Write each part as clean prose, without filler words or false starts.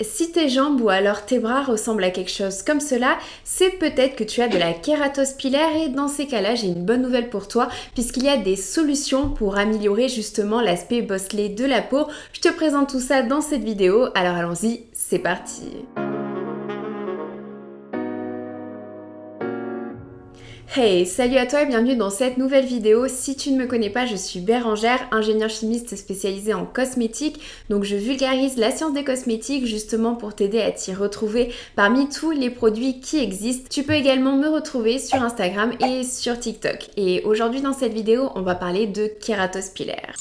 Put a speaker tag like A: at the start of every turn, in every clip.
A: Si tes jambes ou alors tes bras ressemblent à quelque chose comme cela, c'est peut-être que tu as de la kératose pilaire et dans ces cas-là, j'ai une bonne nouvelle pour toi puisqu'il y a des solutions pour améliorer justement l'aspect bosselé de la peau. Je te présente tout ça dans cette vidéo, alors allons-y, c'est parti! Hey, salut à toi et bienvenue dans cette nouvelle vidéo. Si tu ne me connais pas, je suis Bérangère, ingénieure chimiste spécialisée en cosmétiques. Donc je vulgarise la science des cosmétiques justement pour t'aider à t'y retrouver parmi tous les produits qui existent. Tu peux également me retrouver sur Instagram et sur TikTok. Et aujourd'hui dans cette vidéo, on va parler de kératose pilaire.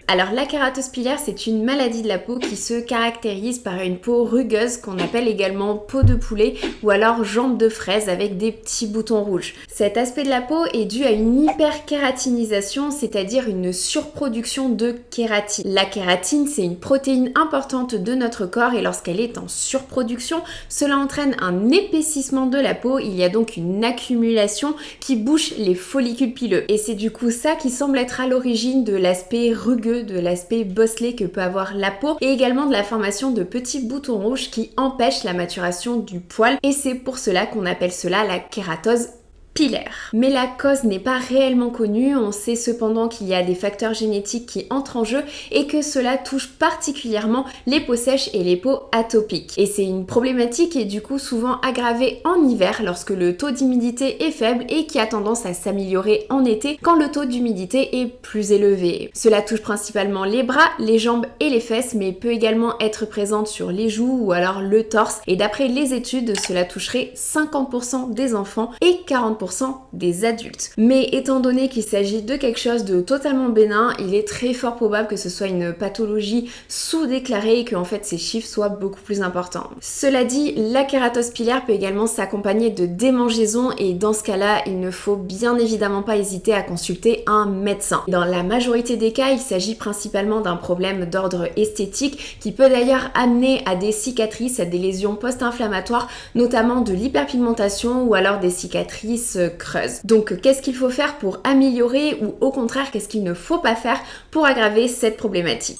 A: Alors la kératose pilaire, c'est une maladie de la peau qui se caractérise par une peau rugueuse qu'on appelle également peau de poulet ou alors jambe de fraise avec des petits boutons rouges. Cet aspect de la peau est dû à une hyperkératinisation, c'est-à-dire une surproduction de kératine. La kératine, c'est une protéine importante de notre corps et lorsqu'elle est en surproduction, cela entraîne un épaississement de la peau, il y a donc une accumulation qui bouche les follicules pileux. Et c'est du coup ça qui semble être à l'origine de l'aspect rugueux, de l'aspect bosselé que peut avoir la peau et également de la formation de petits boutons rouges qui empêchent la maturation du poil et c'est pour cela qu'on appelle cela la kératose pilaire. Mais la cause n'est pas réellement connue, on sait cependant qu'il y a des facteurs génétiques qui entrent en jeu et que cela touche particulièrement les peaux sèches et les peaux atopiques. Et c'est une problématique qui est du coup souvent aggravée en hiver lorsque le taux d'humidité est faible et qui a tendance à s'améliorer en été quand le taux d'humidité est plus élevé. Cela touche principalement les bras, les jambes et les fesses mais peut également être présente sur les joues ou alors le torse et d'après les études cela toucherait 50% des enfants et 40% des adultes. Mais étant donné qu'il s'agit de quelque chose de totalement bénin, il est très fort probable que ce soit une pathologie sous-déclarée et que en fait ces chiffres soient beaucoup plus importants. Cela dit, la kératose pilaire peut également s'accompagner de démangeaisons et dans ce cas-là, il ne faut bien évidemment pas hésiter à consulter un médecin. Dans la majorité des cas, il s'agit principalement d'un problème d'ordre esthétique qui peut d'ailleurs amener à des cicatrices, à des lésions post-inflammatoires, notamment de l'hyperpigmentation ou alors des cicatrices creuse. Donc qu'est-ce qu'il faut faire pour améliorer ou au contraire qu'est-ce qu'il ne faut pas faire pour aggraver cette problématique?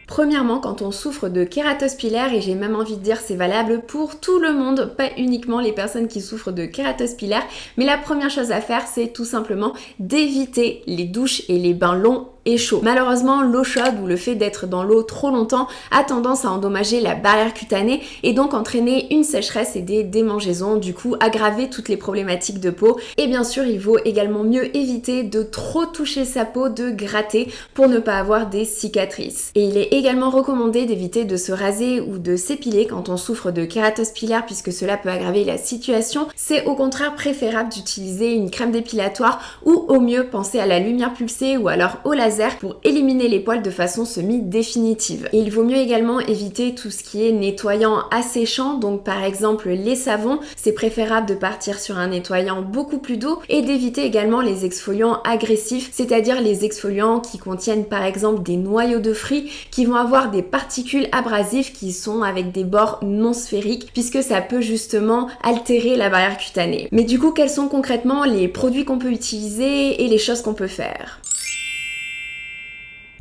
A: Premièrement, quand on souffre de kératose pilaire, et j'ai même envie de dire c'est valable pour tout le monde, pas uniquement les personnes qui souffrent de kératose pilaire, mais la première chose à faire c'est tout simplement d'éviter les douches et les bains longs et chaud. Malheureusement, l'eau chaude ou le fait d'être dans l'eau trop longtemps a tendance à endommager la barrière cutanée et donc entraîner une sécheresse et des démangeaisons, du coup aggraver toutes les problématiques de peau. Et bien sûr, il vaut également mieux éviter de trop toucher sa peau, de gratter pour ne pas avoir des cicatrices. Et il est également recommandé d'éviter de se raser ou de s'épiler quand on souffre de kératose pilaire puisque cela peut aggraver la situation. C'est au contraire préférable d'utiliser une crème dépilatoire ou au mieux penser à la lumière pulsée ou alors au laser pour éliminer les poils de façon semi-définitive. Et il vaut mieux également éviter tout ce qui est nettoyant asséchant, donc par exemple les savons, c'est préférable de partir sur un nettoyant beaucoup plus doux et d'éviter également les exfoliants agressifs, c'est-à-dire les exfoliants qui contiennent par exemple des noyaux de fruits qui vont avoir des particules abrasives qui sont avec des bords non sphériques puisque ça peut justement altérer la barrière cutanée. Mais du coup, quels sont concrètement les produits qu'on peut utiliser et les choses qu'on peut faire ?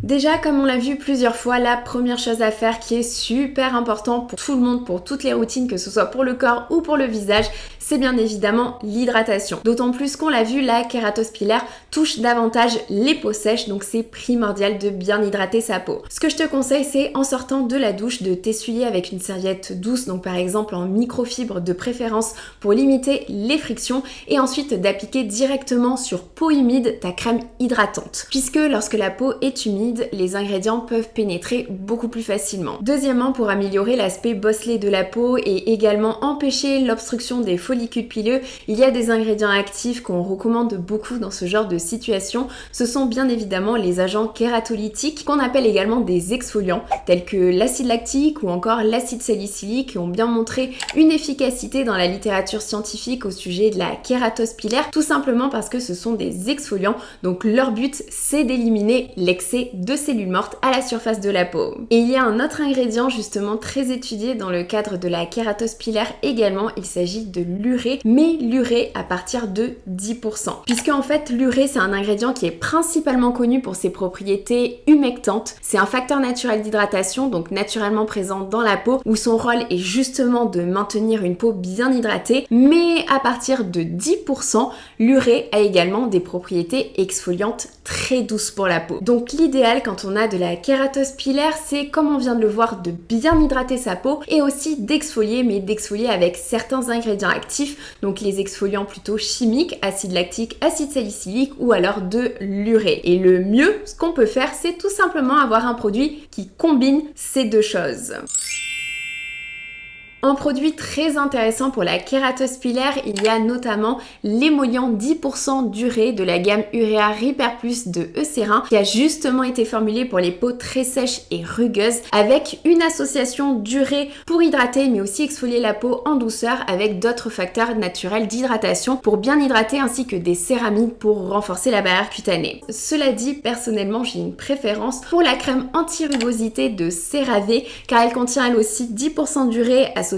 A: Déjà, comme on l'a vu plusieurs fois, la première chose à faire qui est super important pour tout le monde, pour toutes les routines, que ce soit pour le corps ou pour le visage, c'est bien évidemment l'hydratation. D'autant plus qu'on l'a vu, la kératose pilaire touche davantage les peaux sèches, donc c'est primordial de bien hydrater sa peau. Ce que je te conseille, c'est en sortant de la douche, de t'essuyer avec une serviette douce, donc par exemple en microfibre de préférence pour limiter les frictions, et ensuite d'appliquer directement sur peau humide ta crème hydratante. Puisque lorsque la peau est humide, les ingrédients peuvent pénétrer beaucoup plus facilement. Deuxièmement, pour améliorer l'aspect bosselé de la peau et également empêcher l'obstruction des follicules pileux, il y a des ingrédients actifs qu'on recommande beaucoup dans ce genre de situation. Ce sont bien évidemment les agents kératolytiques qu'on appelle également des exfoliants tels que l'acide lactique ou encore l'acide salicylique qui ont bien montré une efficacité dans la littérature scientifique au sujet de la kératose pilaire, tout simplement parce que ce sont des exfoliants, donc leur but c'est d'éliminer l'excès de cellules mortes à la surface de la peau. Et il y a un autre ingrédient justement très étudié dans le cadre de la kératose pilaire également, il s'agit de l'urée, mais l'urée à partir de 10%. Puisque en fait l'urée c'est un ingrédient qui est principalement connu pour ses propriétés humectantes. C'est un facteur naturel d'hydratation, donc naturellement présent dans la peau, où son rôle est justement de maintenir une peau bien hydratée, mais à partir de 10%, l'urée a également des propriétés exfoliantes très douces pour la peau. Donc l'idéal quand on a de la kératose pilaire, c'est comme on vient de le voir, de bien hydrater sa peau et aussi d'exfolier, mais d'exfolier avec certains ingrédients actifs, donc les exfoliants plutôt chimiques, acide lactique, acide salicylique ou alors de l'urée. Et le mieux, ce qu'on peut faire, c'est tout simplement avoir un produit qui combine ces deux choses. Un produit très intéressant pour la kératose pilaire, il y a notamment l'émollient 10% d'urée de la gamme Urea Repair Plus de Eucerin qui a justement été formulé pour les peaux très sèches et rugueuses avec une association d'urée pour hydrater mais aussi exfolier la peau en douceur avec d'autres facteurs naturels d'hydratation pour bien hydrater ainsi que des céramides pour renforcer la barrière cutanée. Cela dit, personnellement j'ai une préférence pour la crème anti-rugosité de CeraVe car elle contient elle aussi 10% d'urée associée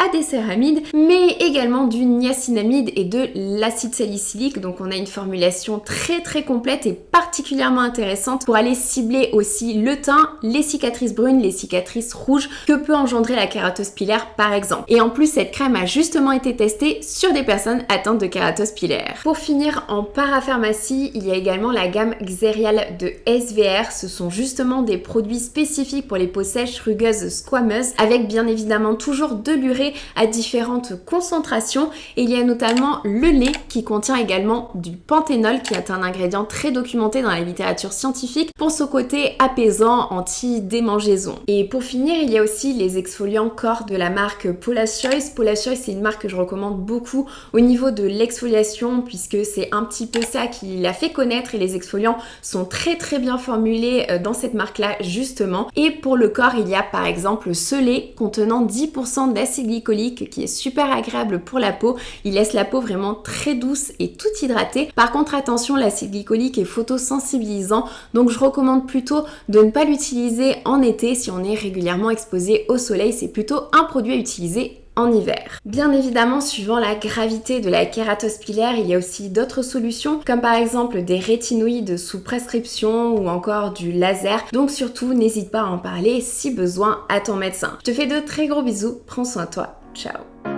A: à des céramides, mais également du niacinamide et de l'acide salicylique. Donc on a une formulation très complète et particulièrement intéressante pour aller cibler aussi le teint, les cicatrices brunes, les cicatrices rouges que peut engendrer la kératose pilaire par exemple. Et en plus cette crème a justement été testée sur des personnes atteintes de kératose pilaire. Pour finir, en parapharmacie, il y a également la gamme Xerial de SVR. Ce sont justement des produits spécifiques pour les peaux sèches, rugueuses, squameuses, avec bien évidemment toujours de l'urée à différentes concentrations et il y a notamment le lait qui contient également du panthénol qui est un ingrédient très documenté dans la littérature scientifique pour son côté apaisant, anti-démangeaison. Et pour finir, il y a aussi les exfoliants corps de la marque Paula's Choice. Paula's Choice c'est une marque que je recommande beaucoup au niveau de l'exfoliation puisque c'est un petit peu ça qui l'a fait connaître et les exfoliants sont très bien formulés dans cette marque là justement. Et pour le corps, il y a par exemple ce lait contenant 10% d'acide glycolique qui est super agréable pour la peau. Il laisse la peau vraiment très douce et tout hydratée. Par contre attention, l'acide glycolique est photosensibilisant donc je recommande plutôt de ne pas l'utiliser en été si on est régulièrement exposé au soleil. C'est plutôt un produit à utiliser en hiver. Bien évidemment, suivant la gravité de la kératose pilaire, il y a aussi d'autres solutions comme par exemple des rétinoïdes sous prescription ou encore du laser. Donc surtout, n'hésite pas à en parler si besoin à ton médecin. Je te fais de très gros bisous, prends soin de toi, ciao.